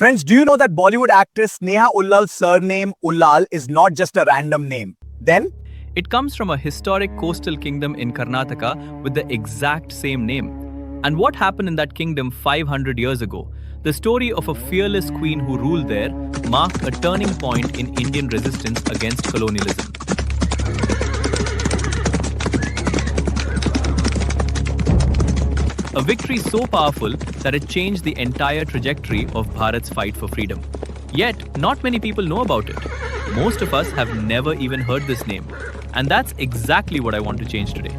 Friends, do you know that Bollywood actress Sneha Ullal's surname Ullal is not just a random name? Then, It comes from a historic coastal kingdom in Karnataka with the exact same name. And what happened in that kingdom 500 years ago? The story of a fearless queen who ruled there marked a turning point in Indian resistance against colonialism. A victory so powerful that it changed the entire trajectory of Bharat's fight for freedom. Yet, not many people know about it. Most of us have never even heard this name. And that's exactly what I want to change today.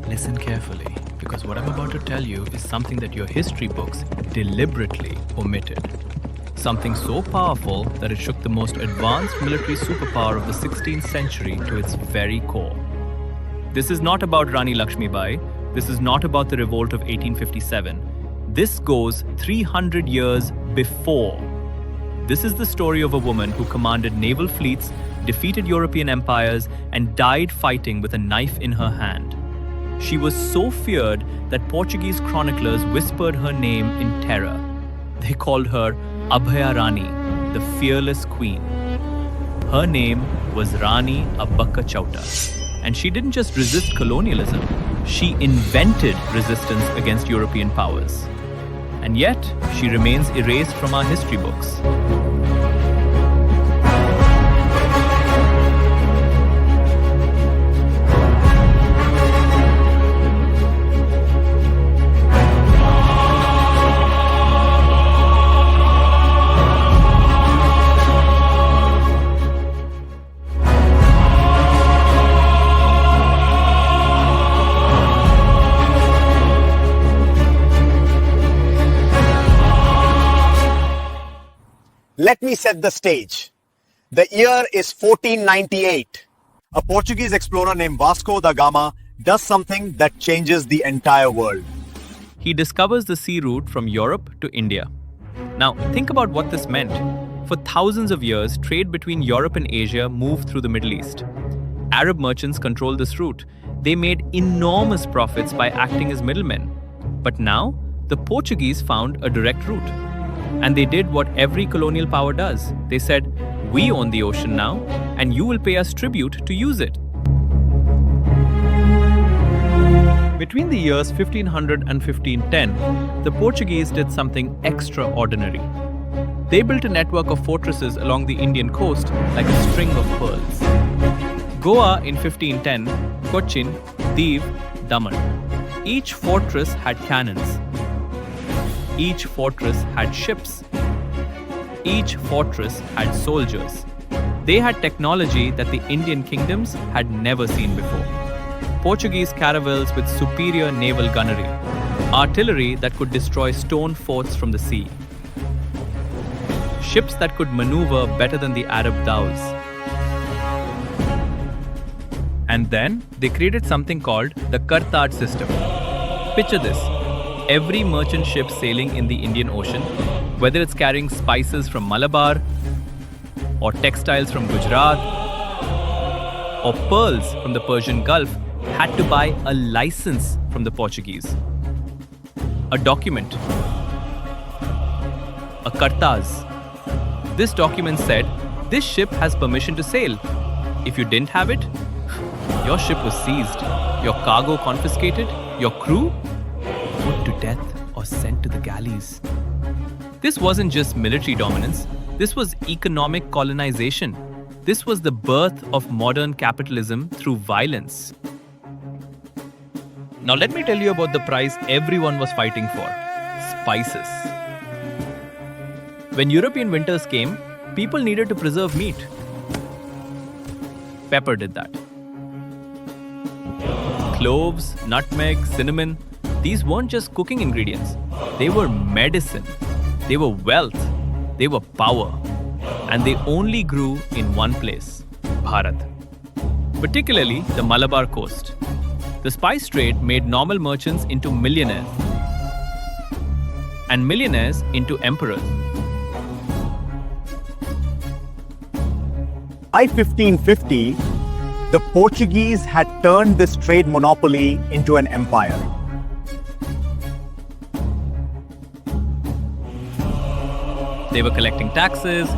Listen carefully, because what I'm about to tell you is something that your history books deliberately omitted. Something so powerful that it shook the most advanced military superpower of the 16th century to its very core. This is not about Rani Lakshmibai. This is not about the revolt of 1857. This goes 300 years before. This is the story of a woman who commanded naval fleets, defeated European empires, and died fighting with a knife in her hand. She was so feared that Portuguese chroniclers whispered her name in terror. They called her Abhaya Rani, the fearless queen. Her name was Rani Abbakka Chowta. And she didn't just resist colonialism, she invented resistance against European powers. And yet, she remains erased from our history books. let me set the stage. The year is 1498. A Portuguese explorer named Vasco da Gama does something that changes the entire world. He discovers the sea route from Europe to India. Now, think about what this meant. For thousands of years, trade between Europe and Asia moved through the Middle East. Arab merchants controlled this route. They made enormous profits by acting as middlemen. But now, the Portuguese found a direct route. And they did what every colonial power does. They said, "We own the ocean now, and you will pay us tribute to use it." Between the years 1500 and 1510, the Portuguese did something extraordinary. They built a network of fortresses along the Indian coast like a string of pearls. Goa in 1510, Cochin, Div, Daman. Each fortress had cannons. Each fortress had ships. Each fortress had soldiers. They had technology that the Indian kingdoms had never seen before. Portuguese caravels with superior naval gunnery, artillery that could destroy stone forts from the sea, ships that could maneuver better than the Arab dhows. And then they created something called the Kartaj system. Picture this. Every merchant ship sailing in the Indian Ocean, whether it's carrying spices from Malabar, or textiles from Gujarat, or pearls from the Persian Gulf, had to buy a license from the Portuguese. A document. A kartaz. This document said, this ship has permission to sail. If you didn't have it, your ship was seized, your cargo confiscated, your crew put to death or sent to the galleys. This wasn't just military dominance, this was economic colonization. This was the birth of modern capitalism through violence. Now let me tell you about the prize everyone was fighting for: spices. When European winters came, people needed to preserve meat. Pepper did that. Cloves, nutmeg, cinnamon, these weren't just cooking ingredients. They were medicine. They were wealth. They were power. And they only grew in one place, Bharat. Particularly the Malabar coast. The spice trade made normal merchants into millionaires. And millionaires into emperors. By 1550, the Portuguese had turned this trade monopoly into an empire. They were collecting taxes,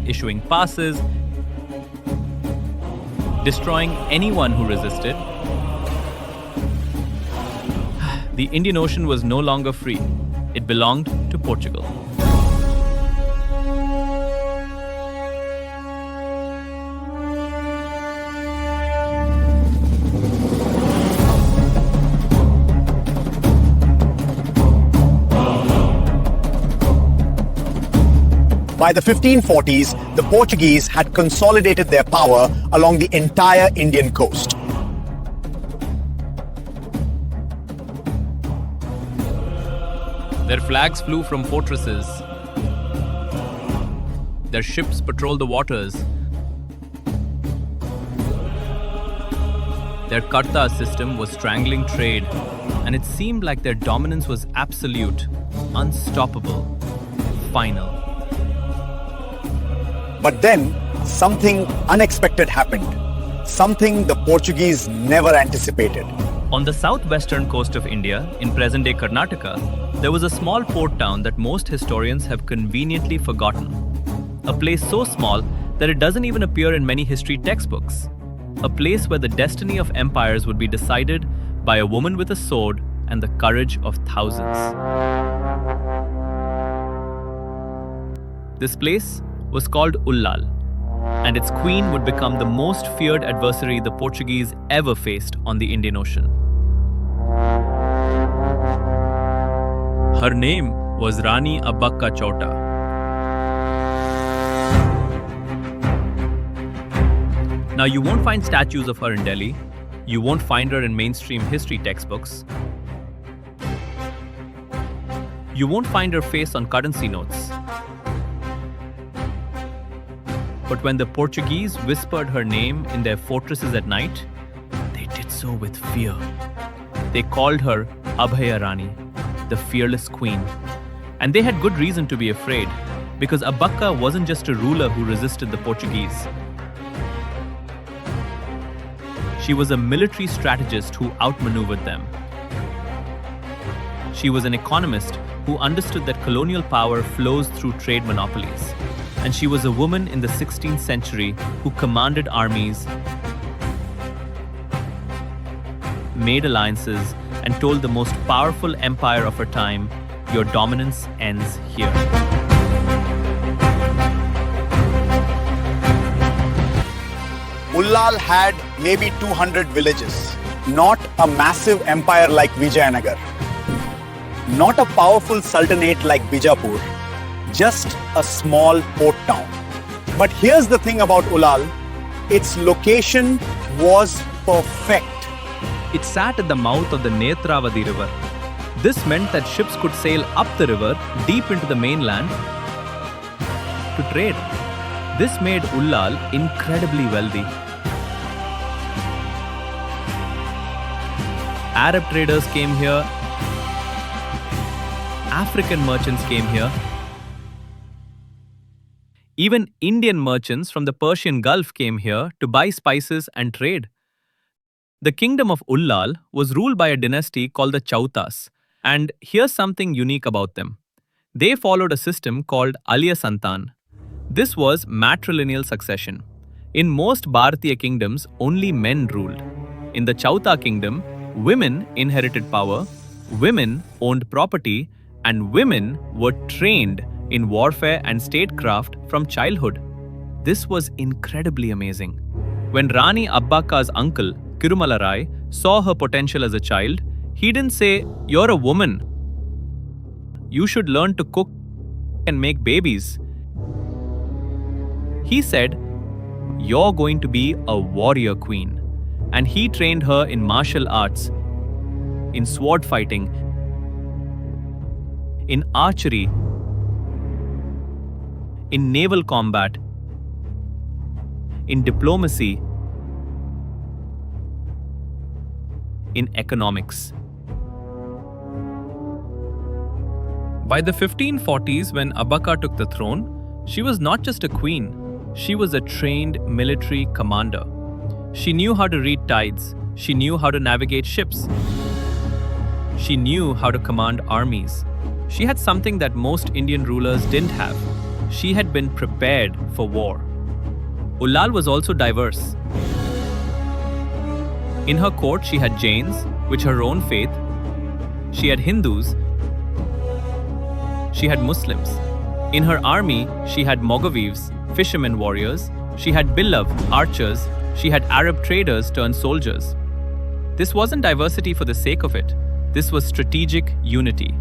issuing passes, destroying anyone who resisted. The Indian Ocean was no longer free. It belonged to Portugal. By the 1540s, the Portuguese had consolidated their power along the entire Indian coast. Their flags flew from fortresses. Their ships patrolled the waters. Their Karta system was strangling trade, and it seemed like their dominance was absolute, unstoppable, final. But then, something unexpected happened. Something the Portuguese never anticipated. On the southwestern coast of India, in present-day Karnataka, there was a small port town that most historians have conveniently forgotten. A place so small that it doesn't even appear in many history textbooks. A place where the destiny of empires would be decided by a woman with a sword and the courage of thousands. This place was called Ullal, and its queen would become the most feared adversary the Portuguese ever faced on the Indian Ocean. Her name was Rani Abbakka Chowta. Now, you won't find statues of her in Delhi. You won't find her in mainstream history textbooks. You won't find her face on currency notes. But when the Portuguese whispered her name in their fortresses at night, they did so with fear. They called her Abhaya Rani, the fearless queen. And they had good reason to be afraid, because Abbakka wasn't just a ruler who resisted the Portuguese. She was a military strategist who outmaneuvered them. She was an economist who understood that colonial power flows through trade monopolies. And she was a woman in the 16th century who commanded armies, made alliances, and told the most powerful empire of her time, "Your dominance ends here." Ullal had maybe 200 villages, not a massive empire like Vijayanagar, not a powerful sultanate like Bijapur, just a small port town. But here's the thing about Ullal, its location was perfect. It sat at the mouth of the Netravati river. This meant that ships could sail up the river deep into the mainland to trade. This made Ullal incredibly wealthy. Arab traders came here. African merchants came here. Even Indian merchants from the Persian Gulf came here to buy spices and trade. The kingdom of Ullal was ruled by a dynasty called the Chowtas, and here's something unique about them. They followed a system called Aliya Santan. This was matrilineal succession. In most Bharatiya kingdoms, only men ruled. In the Chowta kingdom, women inherited power, women owned property, and women were trained in warfare and statecraft from childhood. This was incredibly amazing. When Rani Abbakka's uncle, Kirumala Rai, saw her potential as a child, he didn't say, "You're a woman. You should learn to cook and make babies." He said, "You're going to be a warrior queen." And he trained her in martial arts, in sword fighting, in archery, in naval combat, in diplomacy, in economics. By the 1540s, when Abbakka took the throne, she was not just a queen, she was a trained military commander. She knew how to read tides, she knew how to navigate ships, she knew how to command armies. She had something that most Indian rulers didn't have. She had been prepared for war. Ullal was also diverse. In her court, she had Jains, which her own faith. She had Hindus. She had Muslims. In her army, she had Mogaweaves, fishermen warriors. She had Billav, archers. She had Arab traders turned soldiers. This wasn't diversity for the sake of it. This was strategic unity.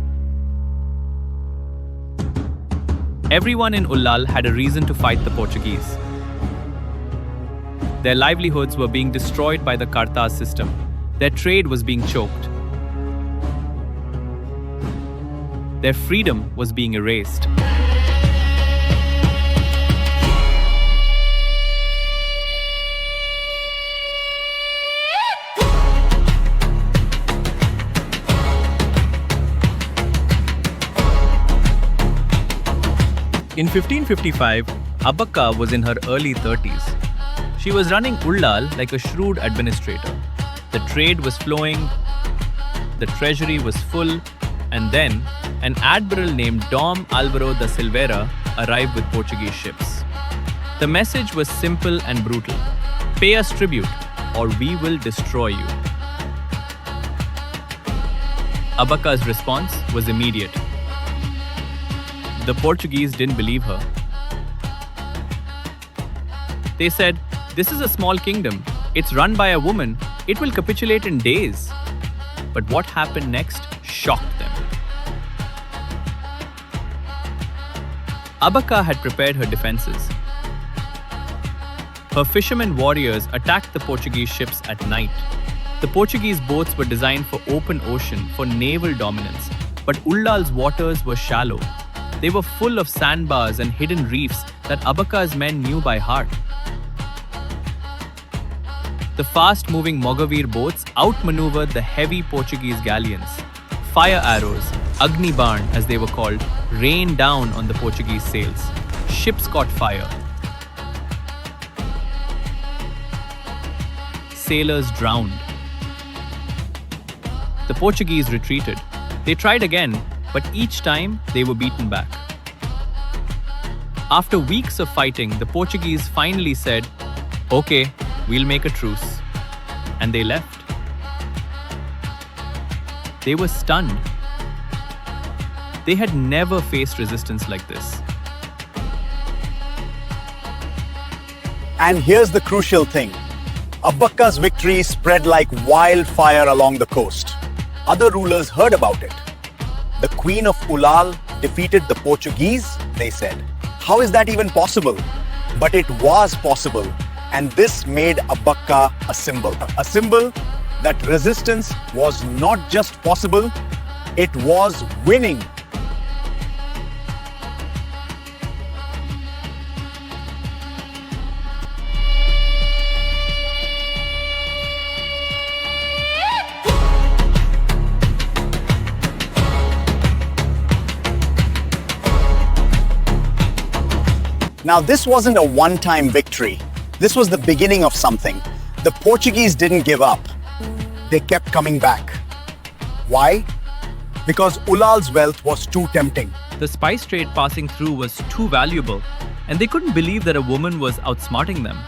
Everyone in Ullal had a reason to fight the Portuguese. Their livelihoods were being destroyed by the Kartas system. Their trade was being choked. Their freedom was being erased. In 1555, Abbakka was in her early 30s. She was running Ullal like a shrewd administrator. The trade was flowing, the treasury was full, and then an admiral named Dom Álvaro da Silveira arrived with Portuguese ships. The message was simple and brutal. Pay us tribute, or we will destroy you. Abbakka's response was immediate. The Portuguese didn't believe her. They said, "This is a small kingdom. It's run by a woman. It will capitulate in days." But what happened next shocked them. Abbakka had prepared her defenses. Her fishermen warriors attacked the Portuguese ships at night. The Portuguese boats were designed for open ocean, for naval dominance, but Ullal's waters were shallow. They were full of sandbars and hidden reefs that Abbakka's men knew by heart. The fast-moving Mogaweir boats outmaneuvered the heavy Portuguese galleons. Fire arrows, Agni Barn as they were called, rained down on the Portuguese sails. Ships caught fire. Sailors drowned. The Portuguese retreated. They tried again, but each time they were beaten back. After weeks of fighting, the Portuguese finally said, "Okay, we'll make a truce." And they left. They were stunned. They had never faced resistance like this. And here's the crucial thing. Abbakka's victory spread like wildfire along the coast. Other rulers heard about it. The Queen of Ullal defeated the Portuguese, they said. How is that even possible? But it was possible. And this made Abbakka a symbol. A symbol that resistance was not just possible, it was winning. Now, this wasn't a one-time victory. This was the beginning of something. The Portuguese didn't give up. They kept coming back. Why? Because Ullal's wealth was too tempting. The spice trade passing through was too valuable, and they couldn't believe that a woman was outsmarting them.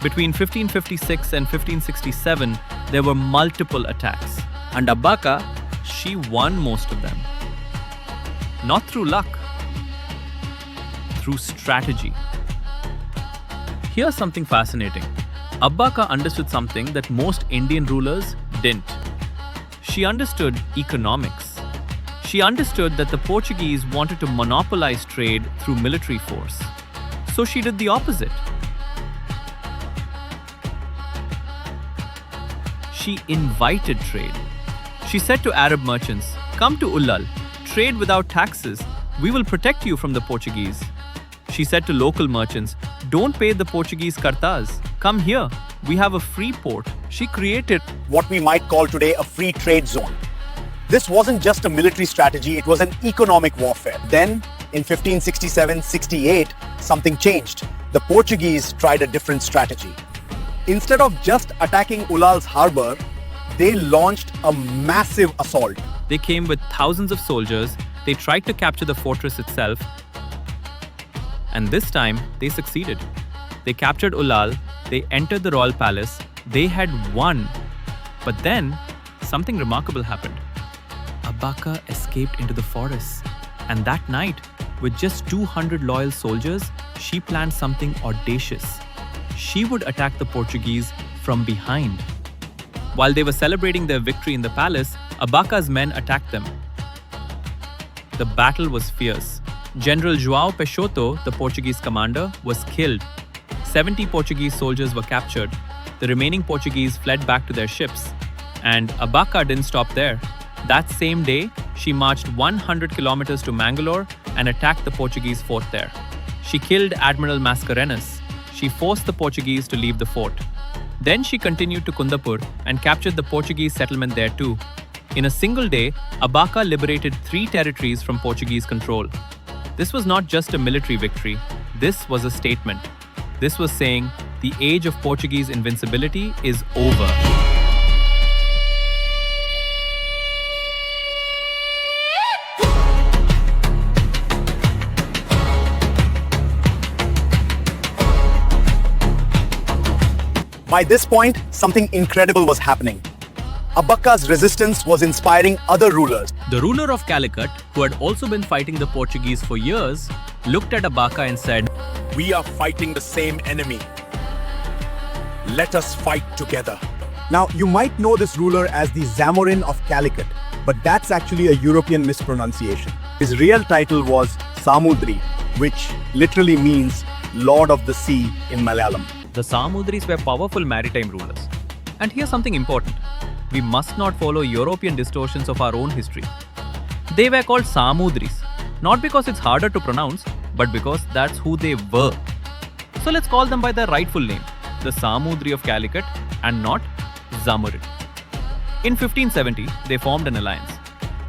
Between 1556 and 1567, there were multiple attacks, and Abbakka, she won most of them. Not through luck, through strategy. Here's something fascinating. Abbakka understood something that most Indian rulers didn't. She understood economics. She understood that the Portuguese wanted to monopolize trade through military force. So she did the opposite. She invited trade. She said to Arab merchants, "Come to Ullal, trade without taxes. We will protect you from the Portuguese." She said to local merchants, "Don't pay the Portuguese Kartas. Come here. We have a free port." She created what we might call today a free trade zone. This wasn't just a military strategy, it was an economic warfare. Then, in 1567-68, something changed. The Portuguese tried a different strategy. Instead of just attacking Ullal's harbor, they launched a massive assault. They came with thousands of soldiers They tried to capture the fortress itself, and this time they succeeded. They captured Ullal, they entered the royal palace, they had won. But then, something remarkable happened. Abbakka escaped into the forest, and that night, with just 200 loyal soldiers, she planned something audacious. She would attack the Portuguese from behind. While they were celebrating their victory in the palace, Abbakka's men attacked them. The battle was fierce. General João Peixoto, the Portuguese commander, was killed. 70 Portuguese soldiers were captured. The remaining Portuguese fled back to their ships. And Abbakka didn't stop there. That same day, she marched 100 kilometers to Mangalore and attacked the Portuguese fort there. She killed Admiral Mascarenhas. She forced the Portuguese to leave the fort. Then she continued to Kundapur and captured the Portuguese settlement there too. In a single day, Abbakka liberated 3 territories from Portuguese control. This was not just a military victory, this was a statement. This was saying, the age of Portuguese invincibility is over. By this point, something incredible was happening. Abbakka's resistance was inspiring other rulers. The ruler of Calicut, who had also been fighting the Portuguese for years, looked at Abbakka and said, We are fighting the same enemy. Let us fight together. Now, you might know this ruler as the Zamorin of Calicut, but that's actually a European mispronunciation. His real title was Samudri, which literally means Lord of the Sea in Malayalam. The Samudris were powerful maritime rulers. And here's something important. We must not follow European distortions of our own history. They were called Samudris, not because it's harder to pronounce, but because that's who they were. So let's call them by their rightful name, the Samudri of Calicut and not Zamorin. In 1570, they formed an alliance.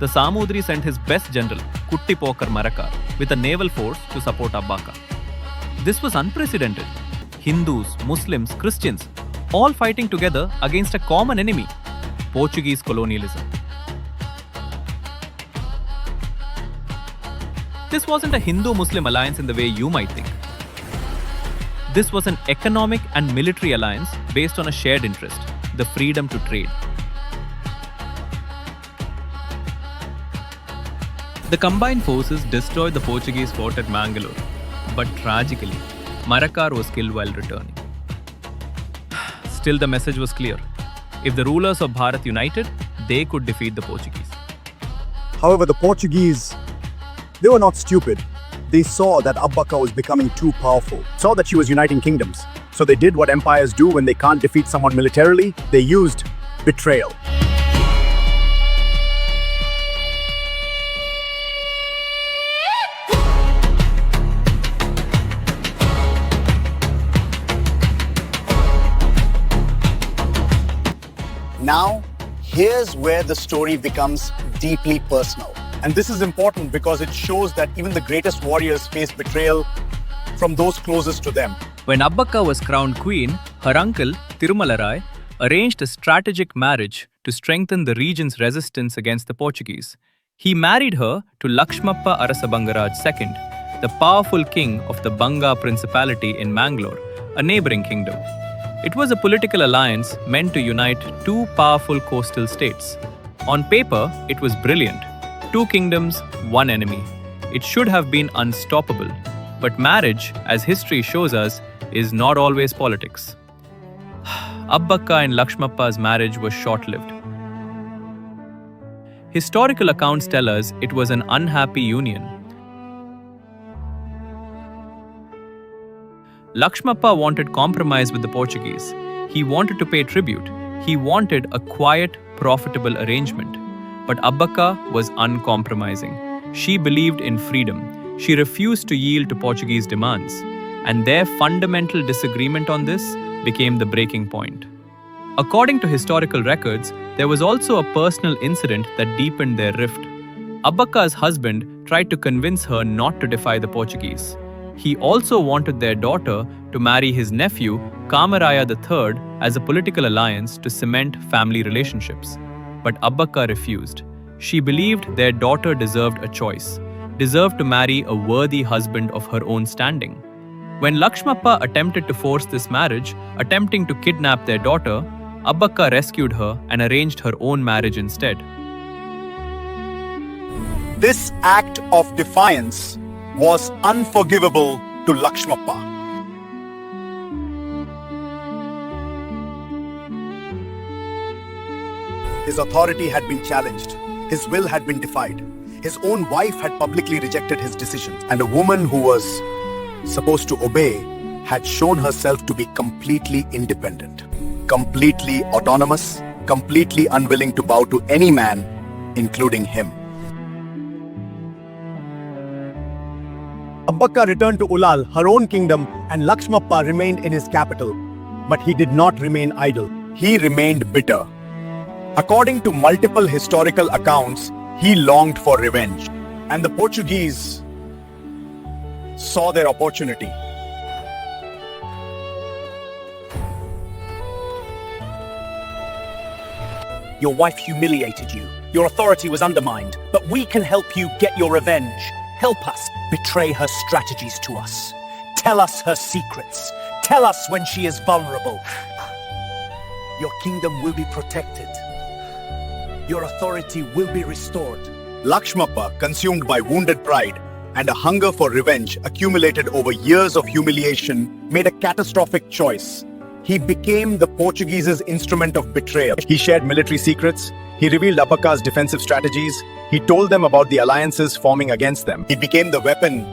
The Samudri sent his best general, Kuttipokar Marakar, with a naval force to support Abbakka. This was unprecedented. Hindus, Muslims, Christians, all fighting together against a common enemy, Portuguese colonialism. This wasn't a Hindu-Muslim alliance in the way you might think. This was an economic and military alliance based on a shared interest, the freedom to trade. The combined forces destroyed the Portuguese fort at Mangalore, but tragically, Marakar was killed while returning. Still, the message was clear. If the rulers of Bharat united, they could defeat the Portuguese. However, the Portuguese, they were not stupid. They saw that Abbakka was becoming too powerful, saw that she was uniting kingdoms. So they did what empires do when they can't defeat someone militarily. They used betrayal. Now, here's where the story becomes deeply personal. And this is important because it shows that even the greatest warriors face betrayal from those closest to them. When Abbakka was crowned queen, her uncle, Tirumalarai, arranged a strategic marriage to strengthen the region's resistance against the Portuguese. He married her to Lakshmappa Arasabangaraj II, the powerful king of the Banga Principality in Mangalore, a neighboring kingdom. It was a political alliance meant to unite 2 powerful coastal states. On paper, it was brilliant. 2 kingdoms, 1 enemy. It should have been unstoppable. But marriage, as history shows us, is not always politics. Abbakka and Lakshmappa's marriage was short-lived. Historical accounts tell us it was an unhappy union. Lakshmappa wanted compromise with the Portuguese. He wanted to pay tribute. He wanted a quiet, profitable arrangement. But Abbakka was uncompromising. She believed in freedom. She refused to yield to Portuguese demands. And their fundamental disagreement on this became the breaking point. According to historical records, there was also a personal incident that deepened their rift. Abbakka's husband tried to convince her not to defy the Portuguese. He also wanted their daughter to marry his nephew, Kamaraya III, as a political alliance to cement family relationships. But Abbakka refused. She believed their daughter deserved a choice, deserved to marry a worthy husband of her own standing. When Lakshmappa attempted to force this marriage, attempting to kidnap their daughter, Abbakka rescued her and arranged her own marriage instead. This act of defiance was unforgivable to Lakshmappa. His authority had been challenged. His will had been defied. His own wife had publicly rejected his decisions. And a woman who was supposed to obey had shown herself to be completely independent, completely autonomous, completely unwilling to bow to any man, including him. Abbakka returned to Ullal, her own kingdom, and Lakshmappa remained in his capital. But he did not remain idle. He remained bitter. According to multiple historical accounts, he longed for revenge. And the Portuguese saw their opportunity. Your wife humiliated you. Your authority was undermined. But we can help you get your revenge. Help us. Betray her strategies to us. Tell us her secrets. Tell us when she is vulnerable. Your kingdom will be protected. Your authority will be restored. Lakshmappa, consumed by wounded pride and a hunger for revenge accumulated over years of humiliation, made a catastrophic choice. He became the Portuguese's instrument of betrayal. He shared military secrets. He revealed Abbakka's defensive strategies. He told them about the alliances forming against them. He became the weapon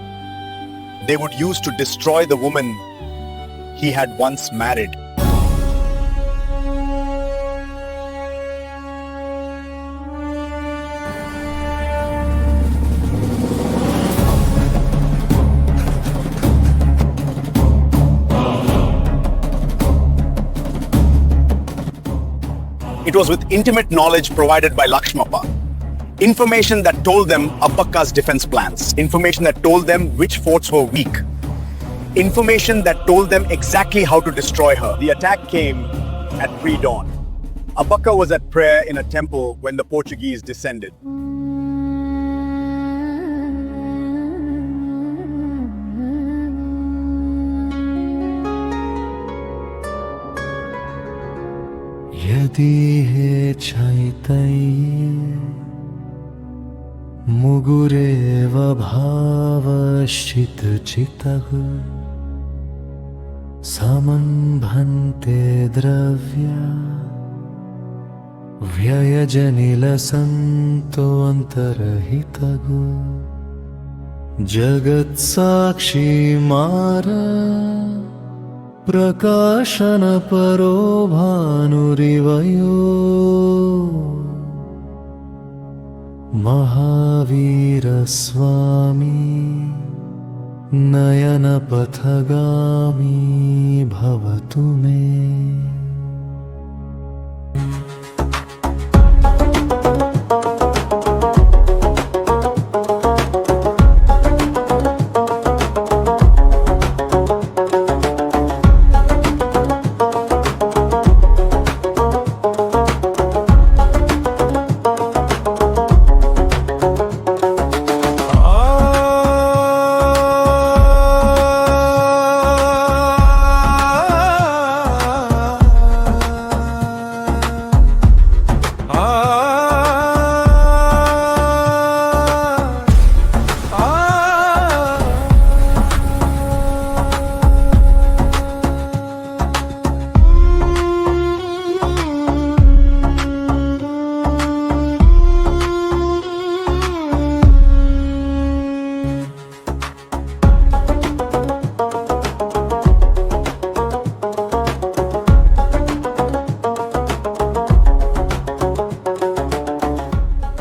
they would use to destroy the woman he had once married. It was with intimate knowledge provided by Lakshmappa. Information that told them Abbakka's defense plans. Information that told them which forts were weak. Information that told them exactly how to destroy her. The attack came at pre-dawn. Abbakka was at prayer in a temple when the Portuguese descended. यदि हे चैतन्य मुगुरेव भावश्चित चितः समन्भन्ते द्रव्या व्ययजनिलसन्तो अन्तरहितगो जगत्साक्षी मारा प्रकाशन परो भानुरिवयो महावीर स्वामी नयन पथगामी भवतु मे.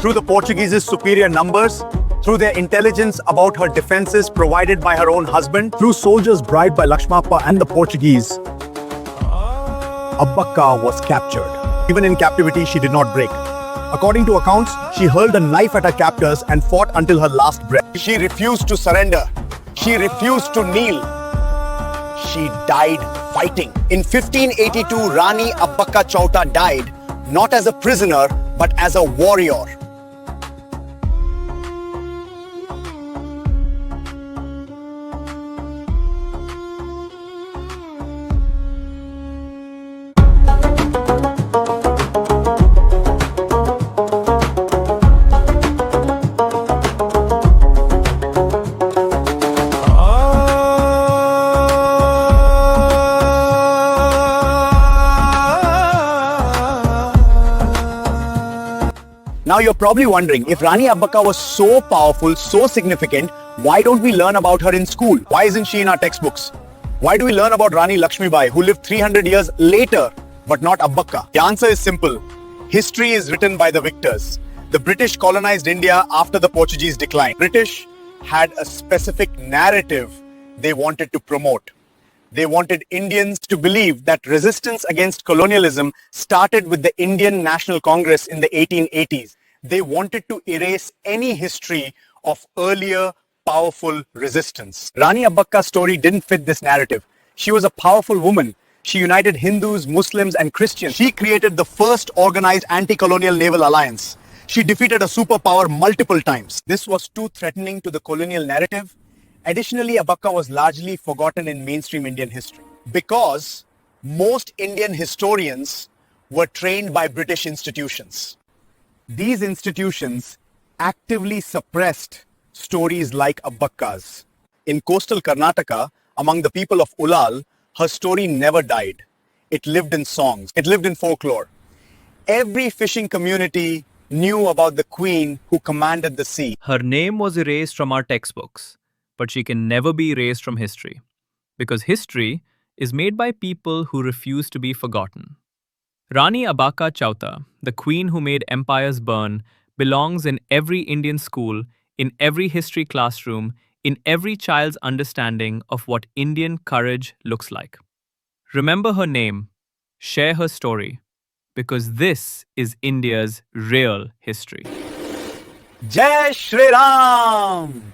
Through the Portuguese's superior numbers, through their intelligence about her defenses provided by her own husband, through soldiers bribed by Lakshmappa and the Portuguese, Abbakka was captured. Even in captivity, she did not break. According to accounts, she hurled a knife at her captors and fought until her last breath. She refused to surrender. She refused to kneel. She died fighting. In 1582, Rani Abbakka Chowta died not as a prisoner, but as a warrior. Now you're probably wondering, if Rani Abbakka was so powerful, so significant, why don't we learn about her in school? Why isn't she in our textbooks? Why do we learn about Rani Lakshmibai, who lived 300 years later, but not Abbakka? The answer is simple. History is written by the victors. The British colonized India after the Portuguese decline. British had a specific narrative they wanted to promote. They wanted Indians to believe that resistance against colonialism started with the Indian National Congress in the 1880s. They wanted to erase any history of earlier powerful resistance. Rani Abbakka's story didn't fit this narrative. She was a powerful woman. She united Hindus, Muslims, and Christians. She created the first organized anti-colonial naval alliance. She defeated a superpower multiple times. This was too threatening to the colonial narrative. Additionally, Abbakka was largely forgotten in mainstream Indian history because most Indian historians were trained by British institutions. These institutions actively suppressed stories like Abbakka's. In coastal Karnataka, among the people of Ullal, her story never died. It lived in songs. It lived in folklore. Every fishing community knew about the queen who commanded the sea. Her name was erased from our textbooks, but she can never be erased from history, because history is made by people who refuse to be forgotten. Rani Abbakka Chowta, the queen who made empires burn, belongs in every Indian school, in every history classroom, in every child's understanding of what Indian courage looks like. Remember her name, share her story, because this is India's real history. Jai Shri Ram!